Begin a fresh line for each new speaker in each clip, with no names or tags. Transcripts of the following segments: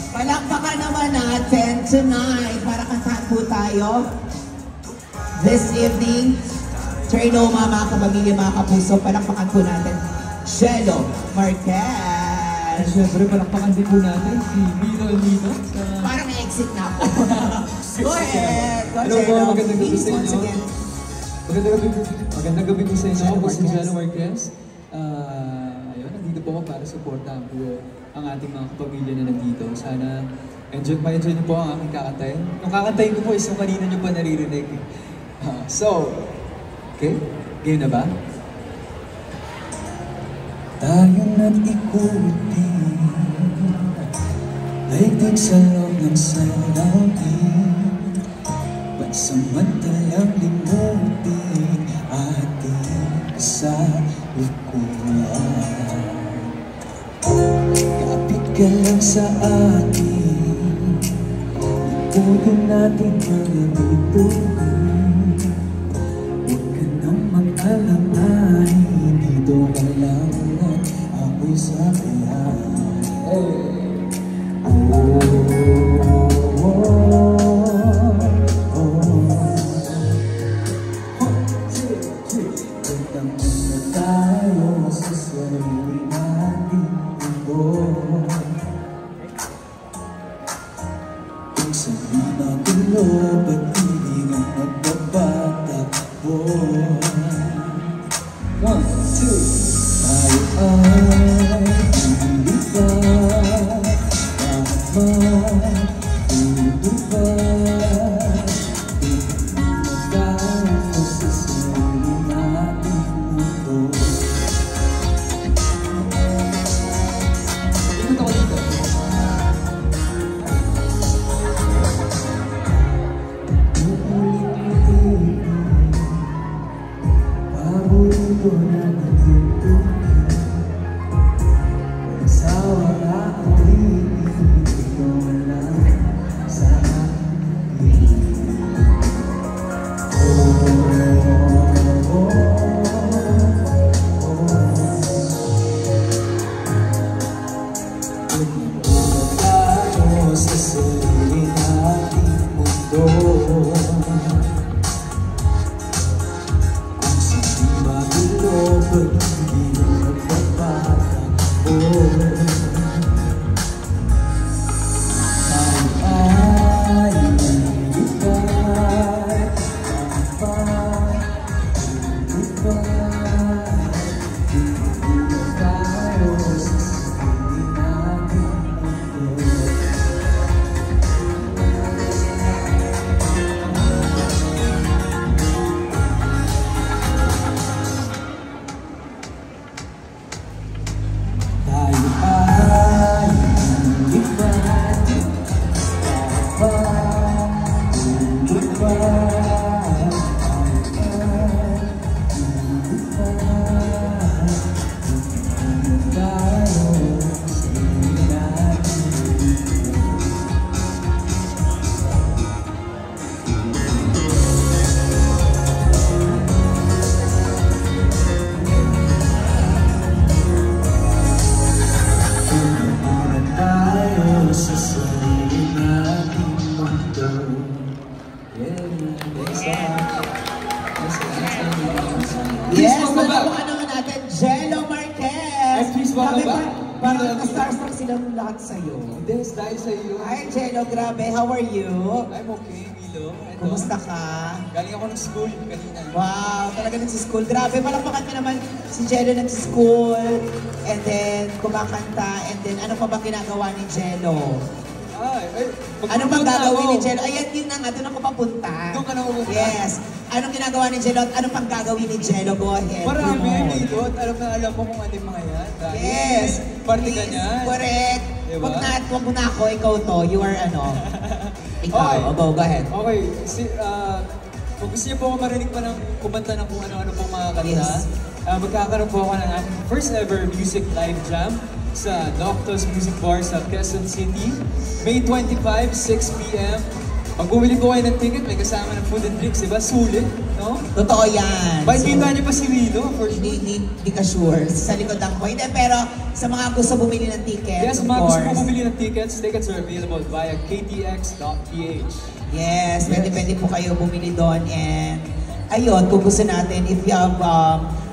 Palakpakan naman natin tonight para kantahan po tayo. This evening, Trinoma, mga kapamilya, mga kapuso, palakpakan po natin Jello Marquez.
Siyempre, palakpakan din po natin si Milo Nino.
Parang exit na ako. Go ahead! Go,
Hello po,
Jello.
magandang gabi
Please,
sa
once
inyo.
again.
Magandang gabi po sa inyo. Ako po si
Marquez.
Jello Marquez. Ayun, nandito po ako para supportahan po ang ating mga kapamilya na nandito. Sana ma-enjoy niyo po ang aking kakantayin. Yung kakantayin ko po is yung kanina niyo pa naririnig. So, okay? Game na ba? Tayo na't ikutin, daigdig sa loob ng salamin, pansamantalang limutin ating kasalikuran. Kapit ka lang sa akin, ikutin natin mga bituin. Huwag ka nang mag-alamahin, dito ka lang at ako'y sabihan. Kantang na tayo sa sarili nating mundo. Kung sa'yo magulo, pag-ibig ang magbabatakbo. 1, 2. Tayo ay lumilipad, lumilipad. Di na tayo sa sarili nating mundo. Ikot ako dito. Uulit-ulit, paborito na nagtutuloy. Sa wala ang ibig, ikaw lang sa akin. Tayo sa sarili nating mundo. Kung sa'yo magulo, pag-ibig ang magbabatakbo. Tayo ay lumilipad, lumilipad. Dito tayo sa sarili nating mundo. Tayo ay lumilipad, lumilipad. Tayo sa sarili nating mundo. Tayo sa sarili nating mundo.
Yes, palakpakan naman natin Jello Marquez.
Please welcome back.
Parang na-starstruck silang lahat sa'yo.
Hindi, dahil sa iyo.
Hi Jello, grabe. How are you?
I'm okay, Milo. Ito.
Kumusta ka?
Galing ako ng school kanina.
Wow, talaga nagsischool. Grabe, palakpakan mo naman si Jello nagsischool. And then, kumakanta. And then, ano pa ba ginagawa ni Jello? Ano bang gagawin ni Jello? Ayan, yun na nga, doon ako papunta.
Doon ka na pupunta?
Yes. Anong ginagawa ni Jello at ano pang gagawin ni Jello? Go ahead.
Marami,
promote.
Milo. At alam mo kung ano yung mga yan. Dahil
Yes.
party ka niyan.
Correct.
Diba?
Wag mo na ako, ikaw to. You are ano. Ikaw.
Okay.
Go ahead.
Okay. Kung gusto niyo po ako marinig pa ng kumanta ng kung ano-ano pong mga kanta,
Yes.
magkakaroon po ako ng aking first ever music live jam sa Noctos Music Bar sa Quezon City. May 25, 6 p.m. Pag bumili po kayo ng ticket, may kasama ng food and drinks, diba? Sulit, no?
Totoo yan.
Makikita niyo pa si Rino, for sure.
Hindi ka sure. Sa likod lang po. Hindi, pero sa mga gusto bumili ng tickets,
Yes,
of
mga gusto
course.
po bumili ng tickets are available via ktx.ph.
Yes, pwede po kayo bumili doon. And ayun, kung gusto natin, if you have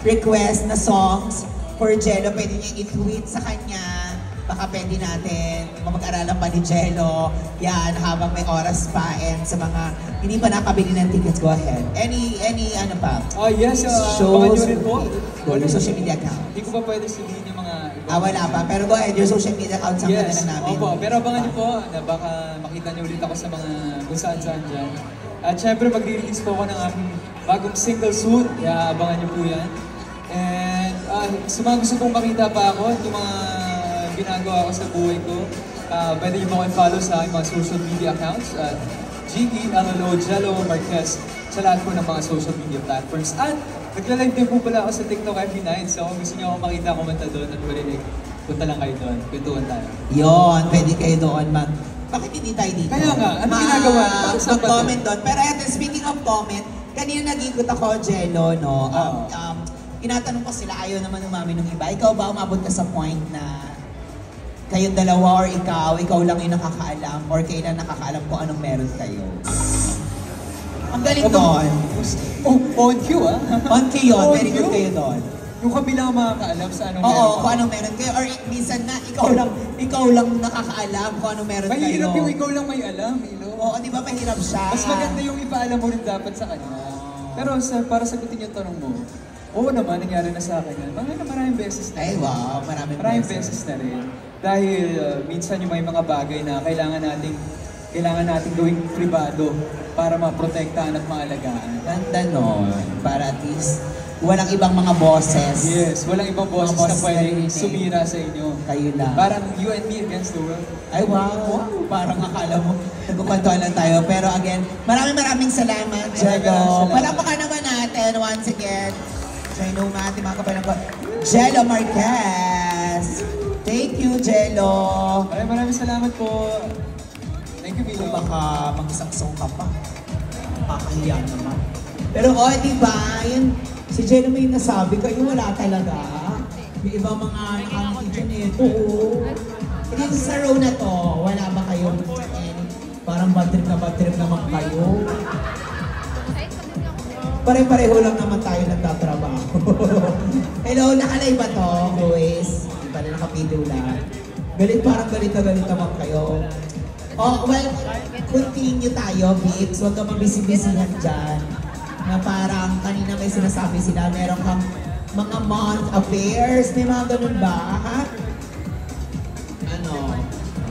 request na songs for Jello, pwede niyo i-tweet sa kanya. Baka pwede natin mag-aralan pa ni Jello. Yan, habang may oras pa. And sa mga hindi pa nakabili ng tickets, go ahead. Any ano pa?
Yes,
Shows,
baka nyo rin po.
your social media account.
Hindi ko pa pwede sabihin yung mga...
Wala pa. Pero go ahead, your social media account sa
Yes,
na namin.
opo. Pero abangan niyo po na baka makita niyo ulit ako sa mga kung saan-saan dyan. At syempre, magre-release po ako ng aking bagong single soon. Kaya abangan niyo po yan. And sa mga gusto kong makita pa ako, yung mga ginagawa ko sa buhay ko, pwede niyo mo follow sa aking mga social media accounts at GELLO Jello Marquez sa lahat po ng mga social media platforms. At nagla-live din po pala ako sa TikTok every night. So kung gusto niyo ako makita, kumanta doon at marinig, punta lang kayo doon. Kwentuhan tayo.
Yon, pwede kayo doon bakit hindi tayo dito?
Kaya nga, ano ginagawa?
Mag-comment doon. Pero eto, speaking of comment, kanina nag-ikot ako, Jello, no? Tinatanong ko sila, ayaw naman umamin ng iba. Ikaw ba umabot ka sa point na kayong dalawa or ikaw lang yung nakakaalam or kayo lang nakakaalam kung anong meron kayo? Ang galing doon.
On cue, ah.
On cue yun,
On
very good
cue.
kayo doon.
Yung kabila makakaalam sa anong
Oo,
meron.
kung anong meron kayo. Or minsan na, ikaw lang nakakaalam kung anong meron kayo.
Mahirap yung ikaw lang may alam, you know?
Oo, di ba mahirap siya?
Mas maganda yung ipaalam mo rin dapat sa kanya. Pero para sagutin yung tanong mo, oo naman, nangyari na sa akin yan. Maraming beses na.
Ay, wow, maraming
beses na rin. Dahil minsan yung may mga bagay na kailangan nating gawing pribado para maprotektahan at maalagaan.
Ganda nun. Para at least walang ibang mga bosses.
Yes, walang ibang boses na pwedeng sumira sa inyo.
Kayo lang.
Parang you and me against the world.
Ay, wow. Parang akala mo, nagkukwentuhan lang tayo. Pero again, maraming salamat, Jello. Palakpakan naman natin once again. Jello Mati, mga kapalang ko. Jello Marquez. Thank you, Jello.
Maraming salamat po. Thank you, Bilo.
Baka mag-saksong ka pa. Kakahiya naman. Pero di ba, yun, si Jello may nasabi, kayo wala talaga. May ibang mga nakangiti dyan eh. Oo. Dito sa row na to, wala ba kayong parang bad trip naman kayo? Pare-pareho lang naman tayo nagtatrabaho. Hello, nakalive ba to, boys? Di ba na nakapido lang? Parang galit naman kayo. Oh, well, continue tayo, Vix. Huwag ka mabisi-bisihan dyan. Na parang kanina may sinasabi sila, meron kang mga month affairs. May mga ganun ba? Ha?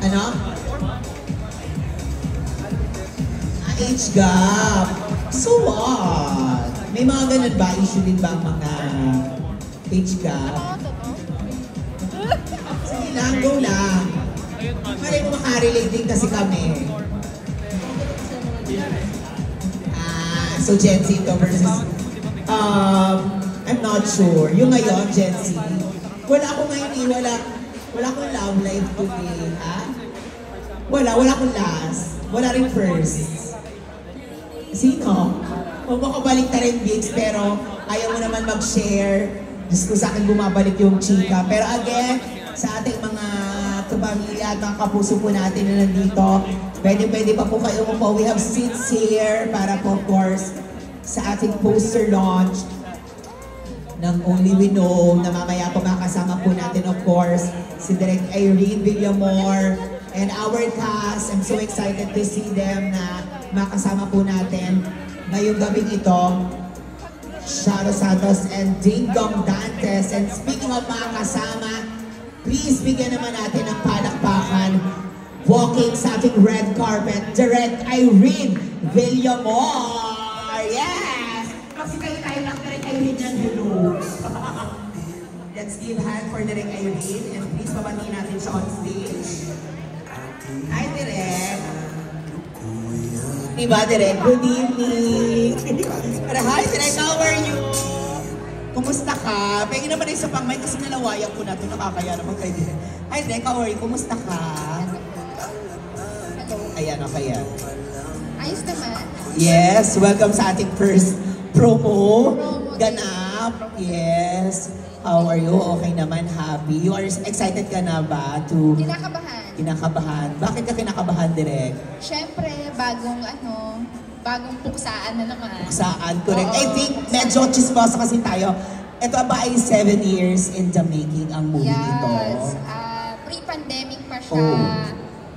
Ano? Age gap. So what? May mga ganun ba? Issue din ba ang mga age gap? Sige lang, go lang. Malay mo makarelate din kasi kami. So Gen Z to versus... I'm not sure. Yung ngayon, Gen Z. Wala akong ngayon wala akong love life today. Ha? Wala akong last. Wala rin first. Sino? Huwag mo kabalik na rin, Vix, pero ayaw mo naman mag-share. Diyos ko sa akin bumabalik yung chika. Pero again, sa ating mga kapamilya at mga kapuso po natin na nandito, pwede pa po kayo mo. We have seats here para po, of course, sa ating poster launch ng Only We Know na mamaya po makasama po natin, of course, si Direk Irene Villamor and our cast. I'm so excited to see them na makasama po natin ngayong gabing ito. Sharo Santos and Ding Dong Dantes. And speaking of mga kasama, please bigyan naman natin ng palakpakan walking sa ating red carpet, Direk Irene Villamor! Yes! Kasi tayo lang Direk Irene yan, hello! Let's give hand for Direk Irene and please pabatiin natin siya on stage. Hi, Direk! Diba, Direk? Good evening! Pero hi, Direk! How are you? Kumusta ka? Pwede naman isa pang mic kasi nalawayan ko na ito. Nakakaya naman kay Direk. Hi, Direk! How are you? Kumusta ka? Ayan, okay yan.
Ayos naman.
Yes, welcome sa ating first promo.
Promo.
Ganap. Yes. How are you? Okay naman, happy. You are excited ka na ba to
Kinakabahan.
kinakabahan? Bakit ka kinakabahan, Direk?
Siyempre, bagong puksaan na naman.
Saan? Correct.
Oo.
I think medyo chismosa kasi tayo. Ito ba ay 7 years in the making ang movie nito?
Yes. Pre-pandemic pa siya.
Oh.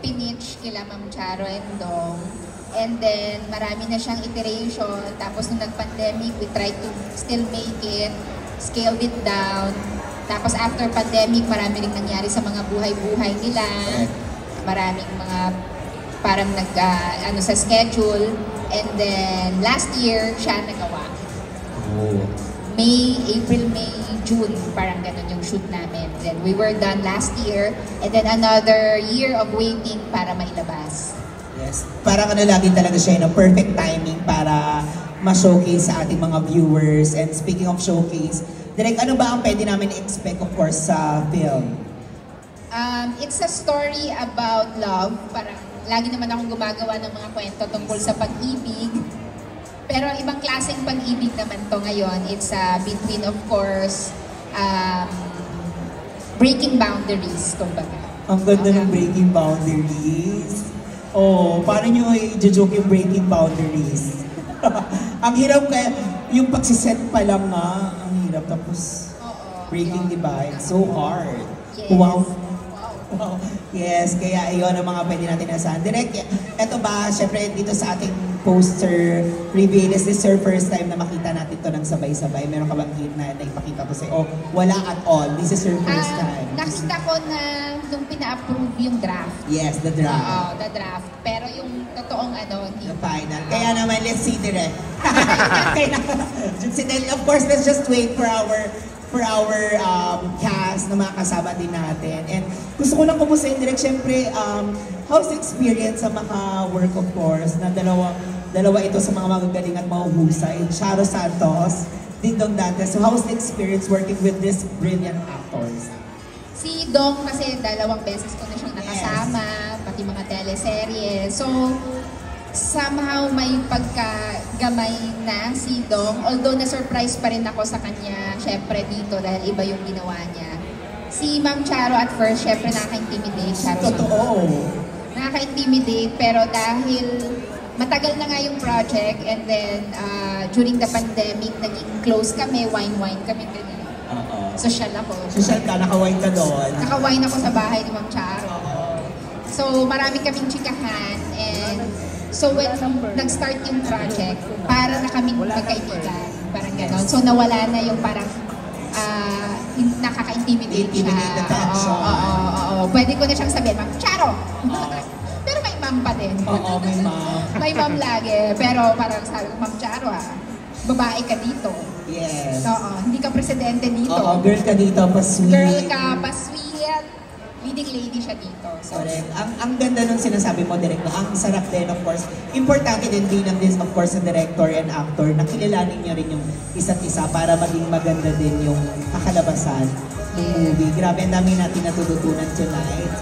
Pinitch kila Ma'am Charo and Dong. And then, marami na siyang iteration. Tapos nung nag-pandemic, we tried to still make it, scaled it down. Tapos after pandemic, marami rin nangyari sa mga buhay-buhay nila. Maraming mga parang sa schedule. And then, last year, siya nagawa.
Oh.
April, May, June, parang ganun yung shoot namin. Then we were done last year, and then another year of waiting para mailabas.
Yes. Parang lagi talaga siya yung perfect timing para ma-showcase sa ating mga viewers. And speaking of showcase, Direk, ano ba ang pwede namin expect, of course, sa film?
It's a story about love. Parang lagi naman akong gumagawa ng mga kwento tungkol sa pag-ibig. Pero ibang klaseng pag-ibig naman to ngayon. It's between, of course, breaking boundaries, kumbaga.
Ang ganda ng breaking boundaries. Oh, paano nyo i-joke yung breaking boundaries? Ang hirap kaya, yung pagsiset pa lang nga, ang hirap. Tapos,
Oo,
breaking,
yun.
di ba? It's so hard.
Yes.
Wow.
Wow.
Yes, kaya ayun ang mga pwede natin asahan. Direk, eto ba, syempre dito sa ating poster reveal, is this your first time na makita natin to ng sabay-sabay? Meron ka bang na ipakita ko sa'yo? O wala at all? This is your first time?
Nakita ko na nung pina-approve yung draft.
Yes, the draft.
Oo, the draft. Pero yung totoong hindi.
The final. Kaya naman, let's see Direk. Of course, let's just wait for our cast na mga kasama din natin. And gusto ko lang kumusta yung Direk, syempre, how's the experience sa maka-work, of course, na dalawa ito sa mga magagaling at mahuhusay, Charo Santos, Dingdong Dantes. So how's the experience working with these brilliant actors?
Si Dong kasi 2 beses ko na siyang nakasama, pati mga teleserye. So, somehow may pagkagamay na si Dong. Although na-surprise pa rin ako sa kanya, syempre dito dahil iba yung ginawa niya. Si Ma'am Charo at first, syempre nakaka-intimidate.
Totoo.
Nakaka-intimidate, pero dahil matagal na nga yung project and then during the pandemic, naging close kami, wine-wine kami, ganyan. Social ako.
Social ka, naka-wine ka doon.
Naka-wine ako sa bahay ni Ma'am Charo. So, marami kaming chikahan and so when nag-start yung project, para na kaming magkaibigan. Parang gano'n. So, nawala na yung parang nakaka-intimidate siya.
Intimidate the tension.
Oo. Pwede ko na siyang sabihin, Ma'am Charo! Pero may ma'am pa din.
Oo, may ma'am.
May ma'am lagi. Pero parang sabi ko, Ma'am Charo babae ka dito.
Yes.
Oo, hindi ka presidente dito.
Oo, girl ka dito, pa-sweet.
Girl ka, pa-sweet. Leading lady siya dito. So,
Correct. Ang ganda nung sinasabi mo, Director. Ang sarap din, of course. Importante din bilang this, of course, sa director and actor na kilalanin niyo rin yung isa't isa para maging maganda din yung kakalabasan ng movie. Grabe, ang dami natin natututunan tonight.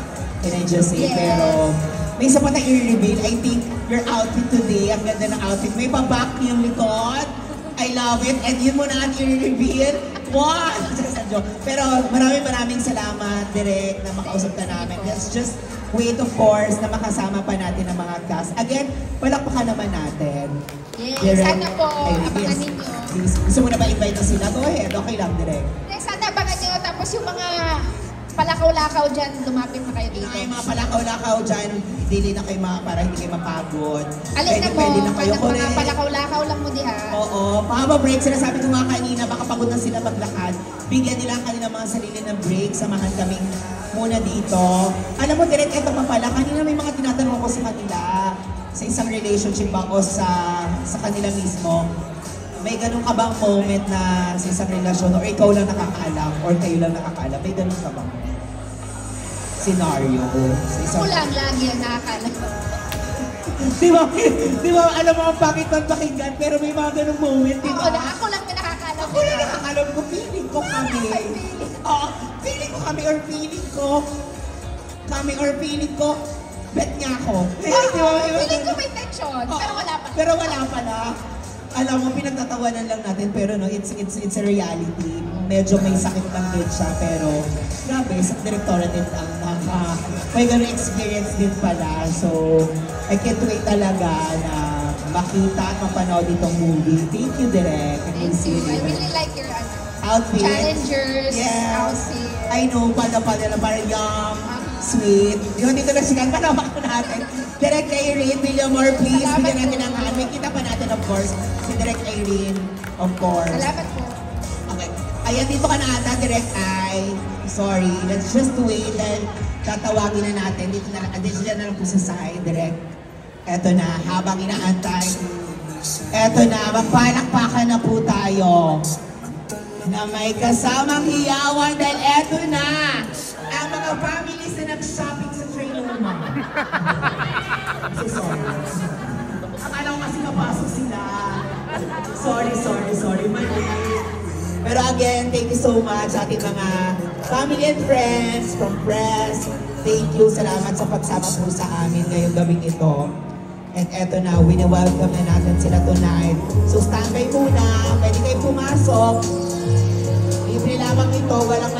Can I just say,
Yes.
pero may isa pa na i-reveal. I think your outfit today, ang ganda ng outfit. May pa-back yung likod. I love it. And yun muna ang i-reveal. Wow! Pero maraming salamat, Direk, na makausap ka namin. Let's just wait, of course, na makasama pa natin ang mga cast. Again, palakpakan naman natin.
yes,
Direk.
sana po,
Ay,
abangan
yes.
ninyo.
Please. Gusto mo na ba invite na sila? Go ahead. Okay lang, Direk.
Yes, sana abangan nyo. Tapos yung mga palakaw-lakaw dyan, lumapit na kayo dito.
Ay, mga palakaw-lakaw dyan, dili na kayo para hindi kayo mapagod.
Alin na mo,
Pwede na kayo.
mga
Correct.
palakaw-lakaw lang mo diha.
Oo, pahaba break. Sinasabi ko nga kanina, baka pagod na sila maglakad. Bigyan nila ang kanilang mga sarili ng break. Samahan kaming muna dito. Alam mo, direct, ito pa pala. Kanina may mga tinatanong ko sa kanila sa isang relationship ba o sa kanila mismo. May ganun ka bang moment na sa isang relasyon or ikaw lang nakakaalam or kayo lang nakakaalam? May ganun ka bang scenario sa isang...
Ako lang lagi ang nakakala.
Di ba, alam mo ang bakit magpakinggan, pero may mga ganung moment, di ba?
Ako lang na nakakala.
Ako na nakakalam ko, feeling ko kami. Oo, feeling ko kami or feeling ko, bet niya ako. Di ba?
Feeling ko may touch reaction. Pero wala pa.
Pero wala pala. Alam mo, pinagtatawanan lang natin, pero no, it's a reality. Medyo may sakit lang din siya, pero grabe, sa direktora din ang may ganun experience din pala. So, I can't wait talaga na makita at mapanood itong movie. Thank you, Direk.
Thank you. I really like your
Outfit.
challengers
Yes.
outfit.
I know, pala na parang young, sweet. Yun, dito na siya. Panawa ko natin. Direk Irene, Villamor, please.
Salamat
Bigyan natin
po.
ang hand. May kita pa natin, of course. Si Direk Irene, of course.
Salamat po.
Okay. Ayan, dito ka na ata, Direk Ay. Sorry, let's just wait. Dahil tatawagin na natin. Dito na lang po sa side, Direk. Eto na, habang inaantay. Eto na, magpalakpakan na po tayo. Na may kasamang hiyawan dahil eto na ang mga families na nag-shopping sa Trinoma. So sorry. Akala ko kasi mapasok sila. Sorry. Mali. Pero again, thank you so much sa ating mga family and friends from press. Thank you. Salamat sa pagsama po sa amin ngayong gabing ito. And eto na, wini-welcome na natin sila tonight. So standby muna. Pwede kayo pumasok. Libre lamang ito. Walang